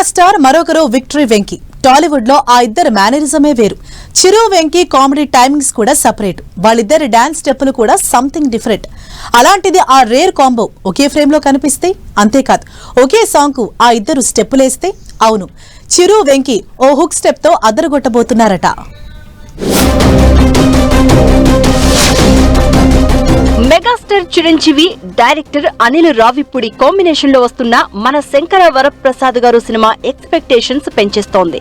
Megastar మరొకరు victory Venky. Tollywood లో ఆ ఇద్దరు మేనరిజమే వేరు. చిరు వెంకీ కామెడీ టైమింగ్స్ కూడా సెపరేట్. వాళ్ళిద్దరి డాన్స్ స్టెప్పులు కూడా సంథింగ్ డిఫరెంట్. అలాంటిది ఆ రేర్ కాంబో ఒకే ఫ్రేమ్ లో కనిపిస్తే, అంతేకాదు ఒకే సాంగ్ కు ఆ ఇద్దరు స్టెప్పులేస్తే, అవును చిరు వెంకీ ఓ హుక్ స్టెప్ తో అదరగొట్టబోతున్నారట. Megastar Chiranjeevi, director Anil Ravipudi combination లో వస్తున్న మన శంకర వరప్రసాద్ గారు సినిమా ఎక్స్పెక్టేషన్స్ పెంచేస్తోంది.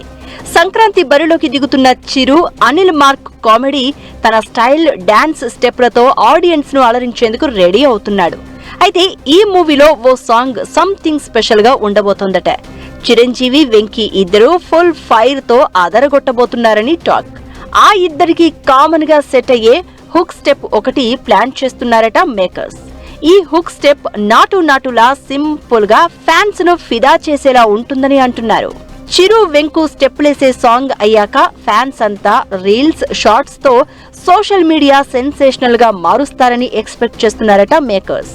సంక్రాంతి బరిలోకి దిగుతున్న చిరు, అనిల్ మార్క్ కామెడీ తన స్టైల్ డాన్స్ స్టెప్లతో ఆడియన్స్ ను అలరించేందుకు రెడీ అవుతున్నాడు. అయితే ఈ మూవీలో ఓ సాంగ్ సంథింగ్ స్పెషల్ గా ఉండబోతోందట. చిరంజీవి, వెంకీ ఇద్దరు ఫుల్ ఫైర్ తో అదరగొట్టబోతున్నారని టాక్. ఆ ఇద్దరికి కామన్ గా సెట్ అయ్యే హుక్ స్టెప్ ఒకటి ప్లాన్ చేస్తున్నారట మేకర్స్. ఈ హుక్ స్టెప్ నాటులా సింపుల్ గా ఫ్యాన్స్ ను ఫిదా చేసేలా ఉంటుందని అంటున్నారు. చిరు వెంకు స్టెప్లేసే సాంగ్ అయ్యాక ఫ్యాన్స్ అంతా రీల్స్, షార్ట్స్ తో సోషల్ మీడియా సెన్సేషనల్ గా మారుస్తారని ఎక్స్పెక్ట్ చేస్తున్నారట మేకర్స్.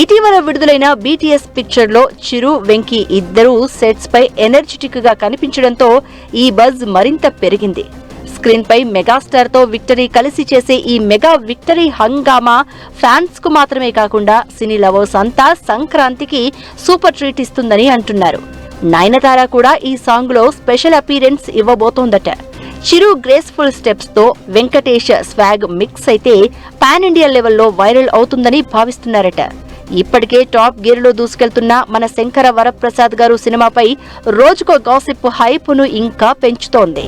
ఇటీవల విడుదలైన బీటీఎస్ పిక్చర్ లో చిరు, వెంకీ ఇద్దరూ సెట్స్ పై ఎనర్జెటిక్ గా కనిపించడంతో ఈ బజ్ మరింత పెరిగింది. స్క్రీన్ పై మెగాస్టార్ తో విక్టరీ కలిసి చేసే ఈ మెగా విక్టరీ హంగామా ఫ్యాన్స్ కు మాత్రమే కాకుండా సినీ లవర్స్ అంతా సంక్రాంతికి సూపర్ ట్రీట్ ఇస్తుందని అంటున్నారు. నయనతార కూడా ఈ సాంగ్ లో స్పెషల్ అపీరెన్స్ ఇవ్వబోతోందట. చిరు గ్రేస్ఫుల్ స్టెప్స్ తో వెంకటేష్ స్వాగ్ మిక్స్ అయితే పాన్ ఇండియా లెవెల్లో వైరల్ అవుతుందని భావిస్తున్నారట. ఇప్పటికే టాప్ గేర్ లో దూసుకెళ్తున్న మన శంకర వరప్రసాద్ గారు సినిమాపై రోజుకో గాసిప్ హైప్ ను ఇంకా పెంచుతోంది.